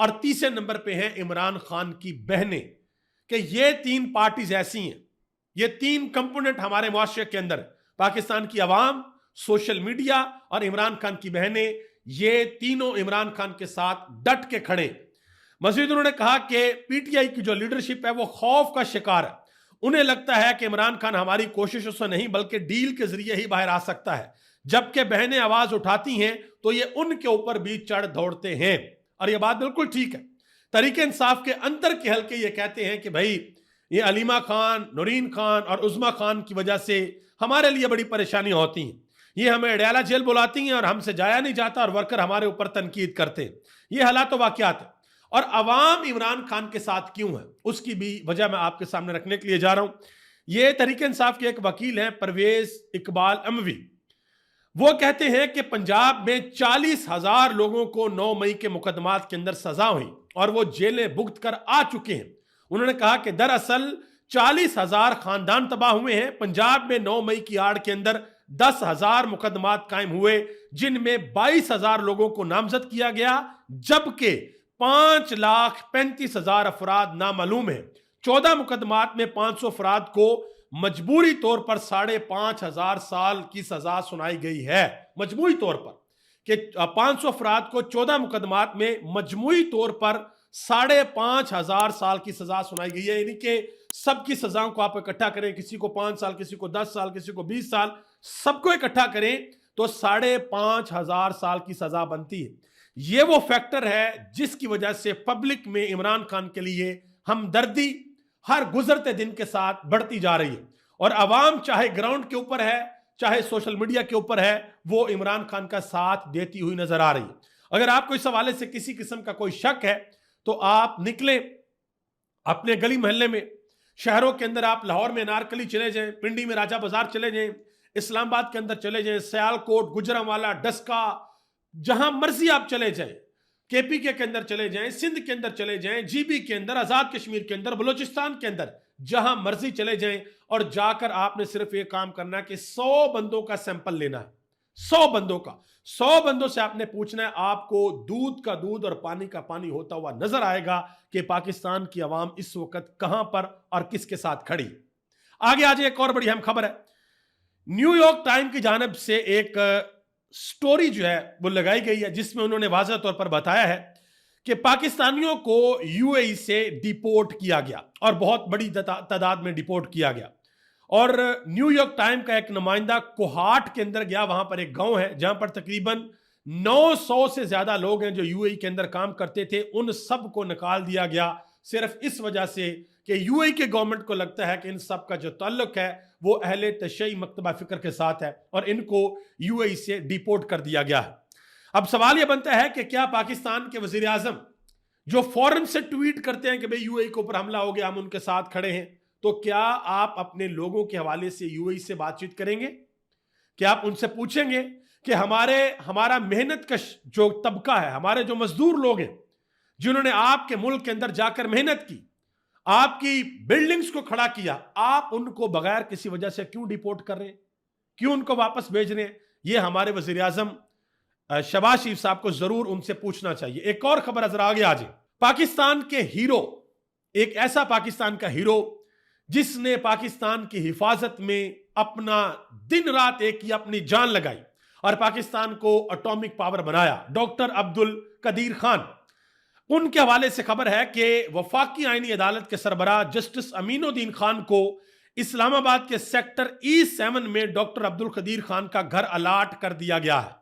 اور تیسرے نمبر پہ ہیں عمران خان کی بہنیں، کہ یہ تین پارٹیز ایسی ہیں، یہ تین کمپوننٹ ہمارے معاشرے کے اندر، پاکستان کی عوام، سوشل میڈیا اور عمران خان کی بہنیں، یہ تینوں عمران خان کے ساتھ ڈٹ کے کھڑے۔ مزید انہوں نے کہا کہ پی ٹی آئی کی جو لیڈرشپ ہے وہ خوف کا شکار ہے، انہیں لگتا ہے کہ عمران خان ہماری کوششوں سے نہیں بلکہ ڈیل کے ذریعے ہی باہر آ سکتا ہے، جبکہ بہنیں آواز اٹھاتی ہیں تو یہ ان کے اوپر بھی چڑھ دوڑتے ہیں۔ اور یہ بات بالکل ٹھیک ہے۔ تحریک انصاف کے اندر کے حلقے یہ کہتے ہیں کہ بھائی یہ علیمہ خان، نورین خان اور عظمیٰ خان کی وجہ سے ہمارے لیے بڑی پریشانیاں ہوتی ہیں، یہ ہمیں اڈیالہ جیل بلاتی ہیں اور ہم سے جایا نہیں جاتا اور ورکر ہمارے اوپر تنقید کرتے ہیں۔ یہ حالات و واقعات ہیں، اور عوام عمران خان کے ساتھ کیوں ہے اس کی بھی وجہ میں آپ کے سامنے رکھنے کے لیے جا رہا ہوں۔ یہ تحریک انصاف کے ایک وکیل ہیں پرویز اقبال اموی، وہ کہتے ہیں کہ پنجاب میں 40,000 لوگوں کو 9 مئی کے مقدمات کے اندر سزا ہوئی اور وہ جیلیں بھگت کر آ چکے ہیں۔ انہوں نے کہا کہ دراصل 40,000 خاندان تباہ ہوئے ہیں۔ پنجاب میں 9 مئی کی آڑ کے اندر 10,000 مقدمات قائم ہوئے جن میں 22,000 لوگوں کو نامزد کیا گیا، جبکہ 5,35,000 افراد نامعلوم ہیں۔ 14 مقدمات میں 500 افراد کو مجبوری طور پر 5,500 سال کی سزا سنائی گئی ہے، مجموعی طور پر، کہ 500 افراد کو 14 مقدمات میں مجموعی طور پر 5,500 سال کی سزا سنائی گئی ہے، یعنی کہ سب کی سزاؤں کو آپ اکٹھا کریں، کسی کو 5 سال، کسی کو 10 سال، کسی کو 20 سال، سب کو اکٹھا کریں تو 5,500 سال کی سزا بنتی ہے۔ یہ وہ فیکٹر ہے جس کی وجہ سے پبلک میں عمران خان کے لیے ہمدردی ہر گزرتے دن کے ساتھ بڑھتی جا رہی ہے، اور عوام چاہے گراؤنڈ کے اوپر ہے چاہے سوشل میڈیا کے اوپر ہے، وہ عمران خان کا ساتھ دیتی ہوئی نظر آ رہی ہے۔ اگر آپ کو اس حوالے سے کسی قسم کا کوئی شک ہے تو آپ نکلیں اپنے گلی محلے میں، شہروں کے اندر، آپ لاہور میں انارکلی چلے جائیں، پنڈی میں راجہ بازار چلے جائیں، اسلام آباد کے اندر چلے جائیں، سیالکوٹ، گجرانوالہ، ڈسکا، جہاں مرضی آپ چلے جائیں، کے پی کے اندر چلے جائیں، سندھ کے اندر چلے جائیں، جی بی کے اندر، آزاد کشمیر کے اندر، بلوچستان کے اندر، جہاں مرضی چلے جائیں، اور جا کر آپ نے صرف یہ کام کرنا ہے کہ 100 بندوں کا سیمپل لینا ہے، 100 بندوں کا، 100 بندوں سے آپ نے پوچھنا ہے، آپ کو دودھ کا دودھ اور پانی کا پانی ہوتا ہوا نظر آئے گا کہ پاکستان کی عوام اس وقت کہاں پر اور کس کے ساتھ کھڑی۔ آگے آج ایک اور بڑی اہم خبر ہے، نیو یارک ٹائم کی جانب سے ایک سٹوری جو ہے وہ لگائی گئی ہے جس میں انہوں نے واضح طور پر بتایا ہے کہ پاکستانیوں کو یو اے ای سے ڈیپورٹ کیا گیا، اور بہت بڑی تعداد میں ڈیپورٹ کیا گیا۔ اور نیو یارک ٹائم کا ایک نمائندہ کوہاٹ کے اندر گیا، وہاں پر ایک گاؤں ہے جہاں پر تقریباً 900 سے زیادہ لوگ ہیں جو یو اے ای کے اندر کام کرتے تھے، ان سب کو نکال دیا گیا، صرف اس وجہ سے کہ یو اے ای کے گورنمنٹ کو لگتا ہے کہ ان سب کا جو تعلق ہے وہ اہل تشیع مکتبہ فکر کے ساتھ ہے، اور ان کو یو اے ای سے ڈیپورٹ کر دیا گیا ہے۔ اب سوال یہ بنتا ہے کہ کیا پاکستان کے وزیر اعظم جو فوراً سے ٹویٹ کرتے ہیں کہ بھئی یو اے ای کے اوپر حملہ ہو گیا، ہم ان کے ساتھ کھڑے ہیں، تو کیا آپ اپنے لوگوں کے حوالے سے یو اے ای سے بات چیت کریں گے؟ کیا آپ ان سے پوچھیں گے کہ ہمارا محنت کش جو طبقہ ہے، ہمارے جو مزدور لوگ ہیں جنہوں نے آپ کے ملک کے اندر جا کر محنت کی، آپ کی بلڈنگز کو کھڑا کیا، آپ ان کو بغیر کسی وجہ سے کیوں ڈیپورٹ کر رہے ہیں، کیوں ان کو واپس بھیج رہے ہیں؟ یہ ہمارے وزیر اعظم شہباز شریف صاحب کو ضرور ان سے پوچھنا چاہیے۔ ایک اور خبر نظر آگے آ جائے، پاکستان کے ہیرو، ایک ایسا پاکستان کا ہیرو جس نے پاکستان کی حفاظت میں اپنا دن رات ایک کی اپنی جان لگائی اور پاکستان کو اٹامک پاور بنایا، ڈاکٹر عبد القدیر خان، ان کے حوالے سے خبر ہے کہ وفاقی آئینی عدالت کے سربراہ جسٹس امین الدین خان کو اسلام آباد کے سیکٹر E7 میں ڈاکٹر عبد القدیر خان کا گھر الاٹ کر دیا گیا ہے۔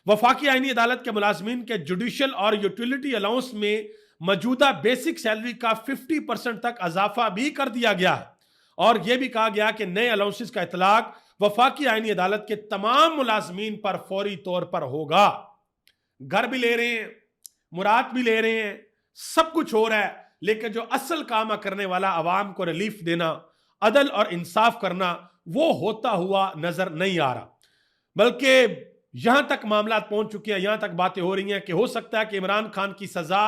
وفاقی آئینی عدالت کے ملازمین کے جوڈیشل اور یوٹیلیٹی الاؤنس میں موجودہ بیسک سیلری کا 50% تک اضافہ بھی کر دیا گیا ہے، اور یہ بھی کہا گیا کہ نئے الاؤنسز کا اطلاق وفاقی آئینی عدالت کے تمام ملازمین پر فوری طور پر ہوگا۔ گھر بھی لے رہے ہیں، مراد بھی لے رہے ہیں، سب کچھ ہو رہا ہے، لیکن جو اصل کام کرنے والا عوام کو ریلیف دینا، عدل اور انصاف کرنا، وہ ہوتا ہوا نظر نہیں آ رہا، بلکہ یہاں تک معاملات پہنچ چکے ہیں، یہاں تک باتیں ہو رہی ہیں کہ ہو سکتا ہے کہ عمران خان کی سزا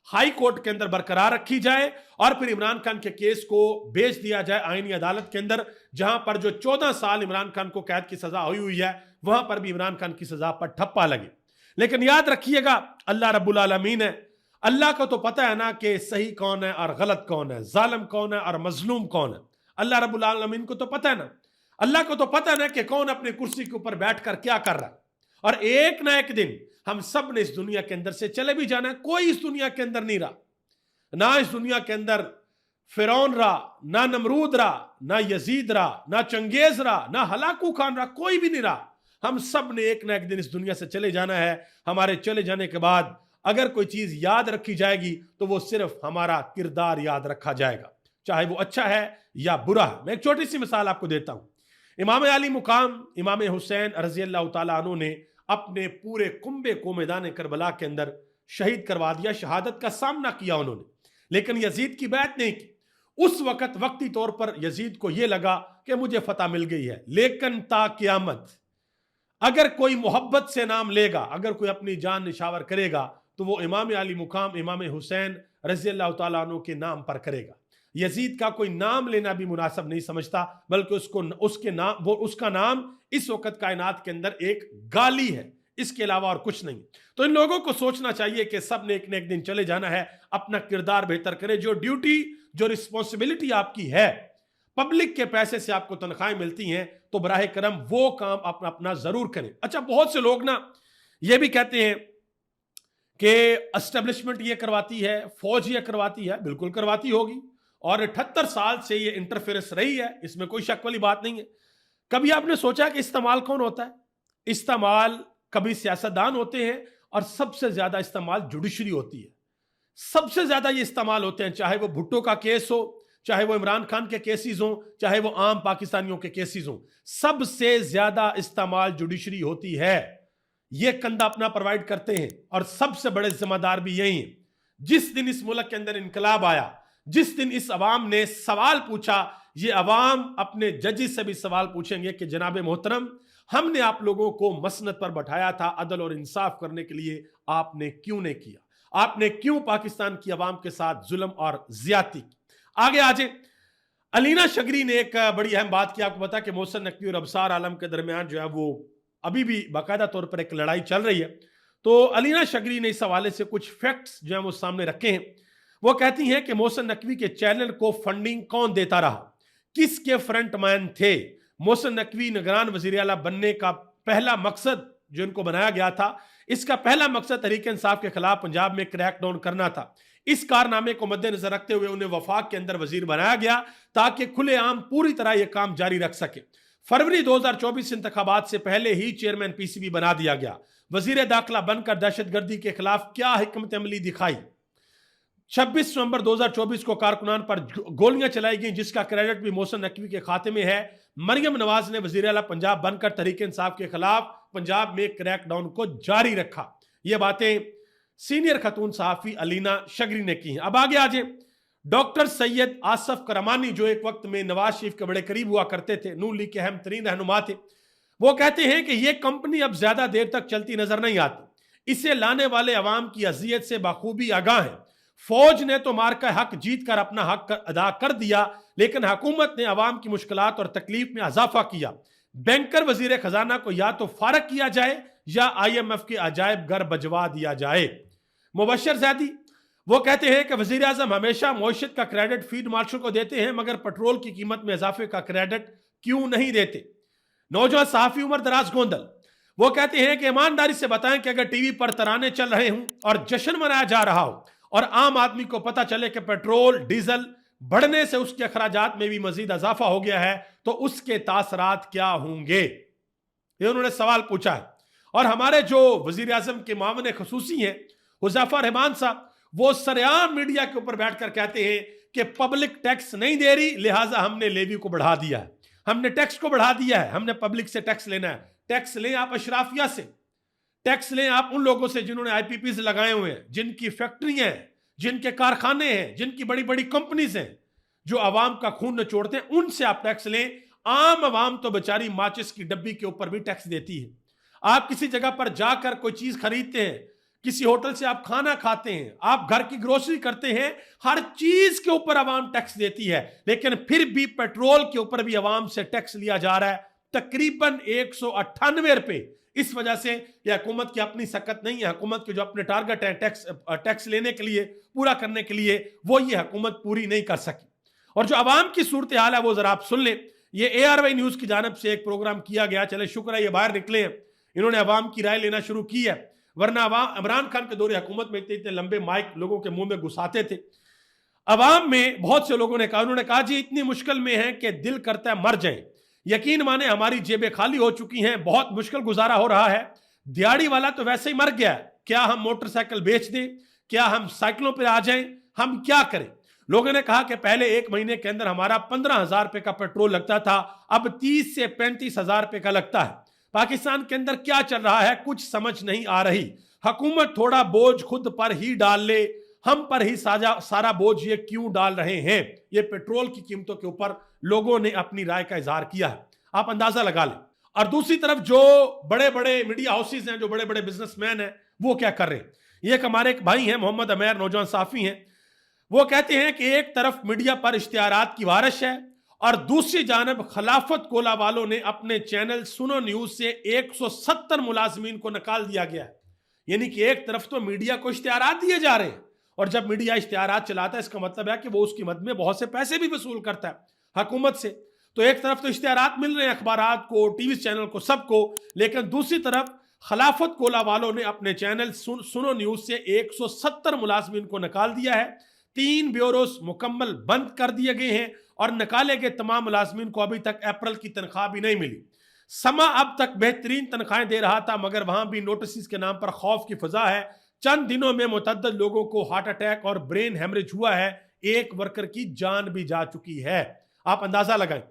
ہائی کورٹ کے اندر برقرار رکھی جائے اور پھر عمران خان کے کیس کو بھیج دیا جائے آئینی عدالت کے اندر، جہاں پر جو 14 سال عمران خان کو قید کی سزا ہوئی ہے، وہاں پر بھی عمران خان کی سزا پر ٹھپا لگے۔ لیکن یاد رکھیے گا، اللہ رب العالمین ہے، اللہ کو تو پتہ ہے نا کہ صحیح کون ہے اور غلط کون ہے، ظالم کون ہے اور مظلوم کون ہے. اللہ رب العالمین کو تو پتہ ہے نا. اللہ کو تو پتہ ہے نا کہ کون اپنے کرسی کے اوپر بیٹھ کر کیا کر رہا ہے. اور ایک نہ ایک دن ہم سب نے اس دنیا کے اندر سے چلے بھی جانا ہے. کوئی اس دنیا کے اندر نہیں رہا. نہ اس دنیا کے اندر فرعون رہا، نہ نمرود رہا، نہ یزید رہا، نہ چنگیز رہا، نہ ہلاکو خان رہا. کوئی بھی نہیں رہا. ہم سب نے ایک نہ ایک دن اس دنیا سے چلے جانا ہے. ہمارے چلے جانے کے بعد اگر کوئی چیز یاد رکھی جائے گی تو وہ صرف ہمارا کردار یاد رکھا جائے گا، چاہے وہ اچھا ہے یا برا ہے. میں ایک چھوٹی سی مثال آپ کو دیتا ہوں. امام علی مقام امام حسین رضی اللہ تعالیٰ عنہ نے اپنے پورے کنبے کو میدان کربلا کے اندر شہید کروا دیا. شہادت کا سامنا کیا انہوں نے، لیکن یزید کی بیعت نہیں کی. اس وقت وقتی طور پر یزید کو یہ لگا کہ مجھے فتح مل گئی ہے، لیکن تا قیامت اگر کوئی محبت سے نام لے گا، اگر کوئی اپنی جان نشاور کرے گا تو وہ امام علی مقام امام حسین رضی اللہ تعالیٰ عنہ کے نام پر کرے گا. یزید کا کوئی نام لینا بھی مناسب نہیں سمجھتا، بلکہ اس کا نام اس وقت کائنات کے اندر ایک گالی ہے، اس کے علاوہ اور کچھ نہیں. تو ان لوگوں کو سوچنا چاہیے کہ سب نے ایک نہ ایک دن چلے جانا ہے. اپنا کردار بہتر کرے. جو ڈیوٹی، جو رسپانسبلٹی آپ کی ہے، پبلک کے پیسے سے آپ کو تنخواہیں ملتی ہیں تو براہ کرم وہ کام اپنا ضرور کریں. اچھا، بہت سے لوگ نا یہ بھی کہتے ہیں کہ اسٹیبلشمنٹ یہ کرواتی ہے، فوج یہ کرواتی ہے. بالکل کرواتی ہوگی، اور 78 سال سے یہ انٹرفیرنس رہی ہے، اس میں کوئی شک والی بات نہیں ہے. کبھی آپ نے سوچا کہ استعمال کون ہوتا ہے؟ استعمال کبھی سیاستدان ہوتے ہیں، اور سب سے زیادہ استعمال جوڈیشری ہوتی ہے. سب سے زیادہ یہ استعمال ہوتے ہیں، چاہے وہ بھٹو کا کیس ہو، چاہے وہ عمران خان کے کیسز ہوں، چاہے وہ عام پاکستانیوں کے کیسز ہوں. سب سے زیادہ استعمال جوڈیشری ہوتی ہے. یہ کندھا اپنا پروائیڈ کرتے ہیں، اور سب سے بڑے ذمہ دار بھی یہی ہیں. جس دن اس ملک کے اندر انقلاب آیا، جس دن اس عوام نے سوال پوچھا، یہ عوام اپنے ججز سے بھی سوال پوچھیں گے کہ جناب محترم، ہم نے آپ لوگوں کو مسند پر بٹھایا تھا عدل اور انصاف کرنے کے لیے، آپ نے کیوں نہیں کیا؟ آپ نے کیوں پاکستان کی عوام کے ساتھ ظلم اور زیادتی کی؟ آگے آجیں. علینا شگری نے ایک بڑی اہم بات کی. آپ کو پتا کہ محسن نقوی اور ابصار عالم کے درمیان جو ہے وہ ابھی بھی باقاعدہ طور پر ایک لڑائی چل رہی ہے. تو علینا شگری نے اس حوالے سے کچھ فیکٹس جو ہیں وہ سامنے رکھے ہیں. وہ کہتی ہیں کہ محسن نقوی کے چینل کو فنڈنگ کون دیتا رہا، کس کے فرنٹ مین تھے. محسن نقوی نگران وزیر اعلیٰ بننے کا پہلا مقصد جو ان کو بنایا گیا تھا، اس کا پہلا مقصد تحریک انصاف کے خلاف پنجاب میں کریک ڈاؤن کرنا تھا. اس کارنامے کو مد نظر رکھتے ہوئے انہیں وفاق کے اندر وزیر بنایا گیا تاکہ کھلے عام پوری طرح یہ کام جاری رکھ سکے. فروری 2024 انتخابات سے پہلے ہی چیئرمین پی سی بی بنا دیا گیا. وزیر داخلہ بن کر دہشت گردی کے خلاف کیا حکمت عملی دکھائی. 26 نومبر 2024 کو کارکنان پر گولیاں چلائی گئیں، جس کا کریڈٹ بھی محسن نقوی کے کھاتے میں ہے. مریم نواز نے وزیر اعلیٰ پنجاب بن کر تحریک انصاف کے خلاف پنجاب میں کریک ڈاؤن کو جاری رکھا. یہ باتیں سینئر خاتون صحافی علینا شگری نے کی ہیں. اب آگے آجیں. ڈاکٹر سید آصف کرمانی جو ایک وقت میں نواز شریف کے بڑے قریب ہوا کرتے تھے، نون لیگ کے اہم ترین رہنما تھے، وہ کہتے ہیں کہ یہ کمپنی اب زیادہ دیر تک چلتی نظر نہیں آتی. اسے لانے والے عوام کی اذیت سے بخوبی آگاہ ہیں. فوج نے تو مارکہ حق جیت کر اپنا حق ادا کر دیا، لیکن حکومت نے عوام کی مشکلات اور تکلیف میں اضافہ کیا. بینکر وزیر خزانہ کو یا تو فارغ کیا جائے یا آئی ایم ایف کے عجائب گھر بجوا دیا جائے. مبشر زیدی وہ کہتے ہیں کہ وزیر اعظم ہمیشہ معیشت کا کریڈٹ فیلڈ مارشل کو دیتے ہیں، مگر پٹرول کی قیمت میں اضافے کا کریڈٹ کیوں نہیں دیتے. نوجوان صحافی عمر دراز گوندل وہ کہتے ہیں کہ ایمانداری سے بتائیں کہ اگر ٹی وی پر ترانے چل رہے ہوں اور جشن منایا جا رہا ہو اور عام آدمی کو پتا چلے کہ پیٹرول ڈیزل بڑھنے سے اس کے اخراجات میں بھی مزید اضافہ ہو گیا ہے تو اس کے تاثرات کیا ہوں گے. یہ انہوں نے سوال پوچھا ہے. اور ہمارے جو وزیر اعظم کے معاون خصوصی ہیں حذیفہ رحمان صاحب، وہ سرعام میڈیا کے اوپر بیٹھ کر کہتے ہیں کہ پبلک ٹیکس نہیں دے رہی، لہٰذا ہم نے لیوی کو بڑھا دیا ہے، ہم نے ٹیکس کو بڑھا دیا ہے، ہم نے پبلک سے ٹیکس لینا ہے. ٹیکس لیں آپ اشرافیہ سے، ٹیکس لیں آپ ان لوگوں سے جنہوں نے آئی پی پیز لگائے ہوئے ہیں، جن کی فیکٹریاں ہیں، جن کے کارخانے ہیں، جن کی بڑی بڑی کمپنیز ہیں، جو عوام کا خون نچوڑتے ہیں، ان سے آپ ٹیکس لیں. عام عوام تو بیچاری ماچس کی ڈبی کے اوپر بھی ٹیکس دیتی ہے. آپ کسی جگہ پر جا کر کوئی چیز خریدتے ہیں، کسی ہوٹل سے آپ کھانا کھاتے ہیں، آپ گھر کی گروسری کرتے ہیں، ہر چیز کے اوپر عوام ٹیکس دیتی ہے. لیکن پھر بھی پیٹرول کے اوپر بھی عوام سے ٹیکس لیا جا رہا ہے تقریباً 198 روپے اس وجہ سے یہ حکومت کی اپنی سکت نہیں ہے، حکومت کے جو اپنے ٹارگٹ ہیں ٹیکس لینے کے لیے، پورا کرنے کے لیے، وہ یہ حکومت پوری نہیں کر سکی۔ اور جو عوام کی صورتحال ہے وہ ذرا آپ سن لیں۔ یہ ARY نیوز کی جانب سے ایک پروگرام کیا گیا، چلے شکر ہے یہ باہر نکلے ہیں، انہوں نے عوام کی رائے لینا شروع کی ہے، ورنہ عمران خان کے دور حکومت میں اتنے لمبے مائک لوگوں کے منہ میں گھساتے تھے۔ عوام میں بہت سے لوگوں نے کہا، انہوں نے کہا جی اتنی مشکل میں ہیں کہ دل کرتا ہے مر جائیں، یقین مانے ہماری جیبیں خالی ہو چکی ہیں، بہت مشکل گزارا ہو رہا ہے، دیہڑی والا تو ویسے ہی مر گیا ہے، کیا ہم موٹر سائیکل بیچ دیں، کیا ہم سائیکلوں پہ آ جائیں، ہم کیا کریں؟ لوگوں نے کہا کہ پہلے ایک مہینے کے اندر ہمارا 15,000 روپے کا پیٹرول لگتا تھا، اب 30 سے 35,000 روپے کا لگتا ہے۔ پاکستان کے اندر کیا چل رہا ہے کچھ سمجھ نہیں آ رہی۔ حکومت تھوڑا بوجھ خود پر ہی ڈال لے، ہم پر ہی سارا بوجھ یہ کیوں ڈال رہے ہیں؟ یہ پیٹرول کی قیمتوں کے اوپر لوگوں نے اپنی رائے کا اظہار کیا ہے، آپ اندازہ لگا لیں۔ اور دوسری طرف جو بڑے بڑے میڈیا ہاؤسز ہیں، جو بڑے بڑے بزنس مین ہیں، وہ کیا کر رہے ہیں؟ یہ ایک ہمارے ایک بھائی ہیں محمد عمیر، نوجوان صحافی ہیں، وہ کہتے ہیں کہ ایک طرف میڈیا پر اشتہارات کی بارش ہے اور دوسری جانب خلافت کولا والوں نے اپنے چینل سنو نیوز سے 170 ملازمین کو نکال دیا گیا ہے۔ یعنی کہ ایک طرف تو میڈیا کو اشتہارات دیے جا رہے ہیں، اور جب میڈیا اشتہارات چلاتا ہے اس کا مطلب ہے کہ وہ اس کی مد میں بہت سے پیسے بھی وصول کرتا ہے حکومت سے۔ تو ایک طرف تو اشتہارات مل رہے ہیں اخبارات کو، ٹی وی چینل کو، سب کو، لیکن دوسری طرف خلافت کولا والوں نے اپنے چینل سنو نیوز سے 170 ملازمین کو نکال دیا ہے۔ 3 بیوروز مکمل بند کر دیے گئے ہیں اور نکالے گئے تمام ملازمین کو ابھی تک اپریل کی تنخواہ بھی نہیں ملی۔ سما اب تک بہترین تنخواہیں دے رہا تھا، مگر وہاں بھی نوٹسز کے نام پر خوف کی فضا ہے۔ چند دنوں میں متعدد لوگوں کو ہارٹ اٹیک اور برین ہیمریج ہوا ہے، ایک ورکر کی جان بھی جا چکی ہے، آپ اندازہ لگائیں۔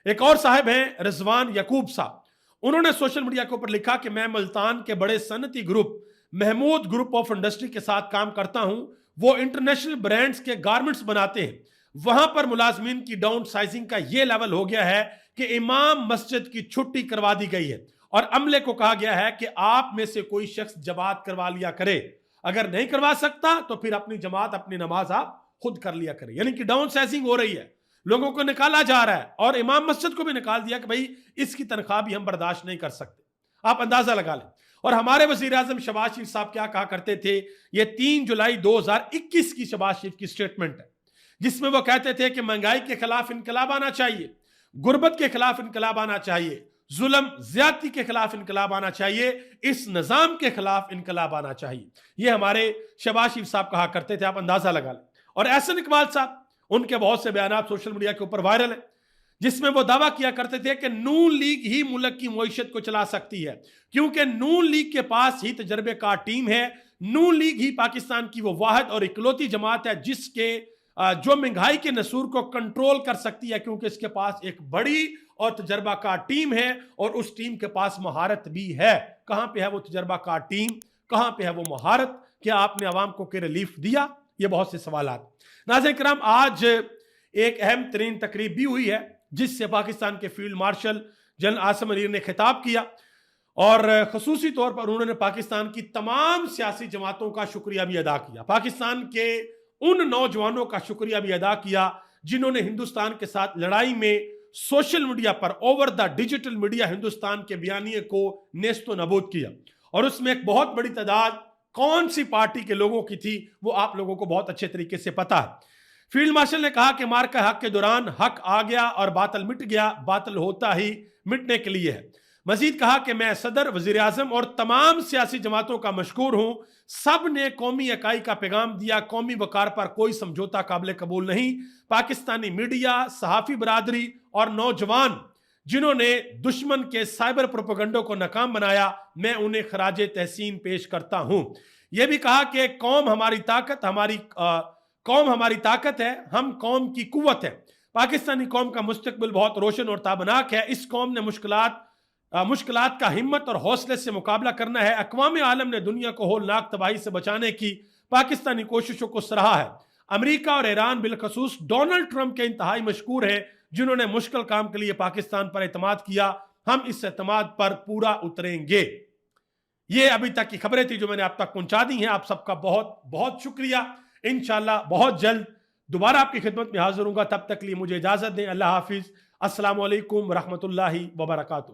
ایک اور صاحب ہیں رضوان یعقوب صاحب، انہوں نے سوشل میڈیا کے اوپر لکھا کہ میں ملتان کے بڑے صنعتی group Mahmood group of industry کے ساتھ کام کرتا ہوں، وہ انٹرنیشنل برانڈز کے گارمنٹس بناتے ہیں، وہاں پر ملازمین کی ڈاؤن سائزنگ کا یہ لیول ہو گیا ہے کہ امام مسجد کی چھٹی کروا دی گئی ہے اور عملے کو کہا گیا ہے کہ آپ میں سے کوئی شخص جماعت کروا لیا کرے، اگر نہیں کروا سکتا تو پھر اپنی جماعت اپنی نماز آپ خود کر لیا کرے۔ یعنی کہ ڈاؤن سائزنگ ہو رہی ہے، لوگوں کو نکالا جا رہا ہے، اور امام مسجد کو بھی نکال دیا کہ بھائی اس کی تنخواہ بھی ہم برداشت نہیں کر سکتے، آپ اندازہ لگا لیں۔ اور ہمارے وزیر اعظم شہباز شریف صاحب کیا کہا کرتے تھے، یہ 3 جولائی 2021 کی شہباز شریف کی سٹیٹمنٹ ہے، جس میں وہ کہتے تھے کہ مہنگائی کے خلاف انقلاب آنا چاہیے، غربت کے خلاف انقلاب آنا چاہیے، ظلم زیادتی کے خلاف انقلاب آنا چاہیے، اس نظام کے خلاف انقلاب آنا چاہیے، یہ ہمارے شہباز شریف صاحب کہا کرتے تھے، آپ اندازہ لگا لیں۔ اور احسن اقبال صاحب، ان کے بہت سے بیانات سوشل میڈیا کے اوپر وائرل ہیں، جس میں وہ دعویٰ کیا کرتے تھے کہ نون لیگ ہی ملک کی معیشت کو چلا سکتی ہے، کیونکہ نون لیگ کے پاس ہی تجربے کار ٹیم ہے، نون لیگ ہی پاکستان کی وہ واحد اور اکلوتی جماعت ہے جس کے جو مہنگائی کے نسور کو کنٹرول کر سکتی ہے، کیونکہ اس کے پاس ایک بڑی اور تجربہ کار ٹیم ہے اور اس ٹیم کے پاس مہارت بھی ہے۔ کہاں پہ ہے وہ تجربہ کار ٹیم، کہاں پہ ہے وہ مہارت؟ کیا آپ نے عوام کو ریلیف دیا؟ یہ بہت سے سوالات۔ ناظرین کرام، آج ایک اہم ترین تقریب بھی ہوئی ہے جس سے پاکستان کے field marshal general Asim Munir نے خطاب کیا، اور خصوصی طور پر انہوں نے پاکستان کی تمام سیاسی جماعتوں کا شکریہ بھی ادا کیا، پاکستان کے ان نوجوانوں کا شکریہ بھی ادا کیا جنہوں نے ہندوستان کے ساتھ لڑائی میں social media per over the digital media Hindustan کے بیانیے کو نیست و نابود کیا، اور اس میں ایک بہت بڑی تعداد کون سی پارٹی کے لوگوں کی تھی وہ آپ لوگوں کو بہت اچھے طریقے سے پتا ہے۔ فیلڈ مارشل نے کہا کہ مارکہ حق کے دوران حق آ گیا اور باطل مٹ گیا، باطل ہوتا ہی مٹنے کے لیے ہے۔ مزید کہا کہ میں صدر، وزیر اعظم اور تمام سیاسی جماعتوں کا مشکور ہوں، سب نے قومی اکائی کا پیغام دیا، قومی وقار پر کوئی سمجھوتا قابل قبول نہیں۔ پاکستانی میڈیا، صحافی برادری اور نوجوان جنہوں نے دشمن کے سائبر پروپیگنڈوں کو ناکام بنایا، میں انہیں خراج تحسین پیش کرتا ہوں۔ یہ بھی کہا کہ قوم ہماری طاقت ہے، ہم قوم کی قوت ہے، پاکستانی قوم کا مستقبل بہت روشن اور تابناک ہے، اس قوم نے مشکلات کا ہمت اور حوصلے سے مقابلہ کرنا ہے۔ اقوام عالم نے دنیا کو ہولناک تباہی سے بچانے کی پاکستانی کوششوں کو سراہا ہے۔ امریکہ اور ایران بالخصوص ڈونلڈ ٹرمپ کے انتہائی مشکور ہیں، جنہوں نے مشکل کام کے لیے پاکستان پر اعتماد کیا، ہم اس اعتماد پر پورا اتریں گے۔ یہ ابھی تک کی خبریں تھی جو میں نے آپ تک پہنچا دی ہیں، آپ سب کا بہت بہت شکریہ۔ انشاءاللہ بہت جلد دوبارہ آپ کی خدمت میں حاضر ہوں گا، تب تک لیے مجھے اجازت دیں، اللہ حافظ، السلام علیکم ورحمۃ اللہ وبرکاتہ۔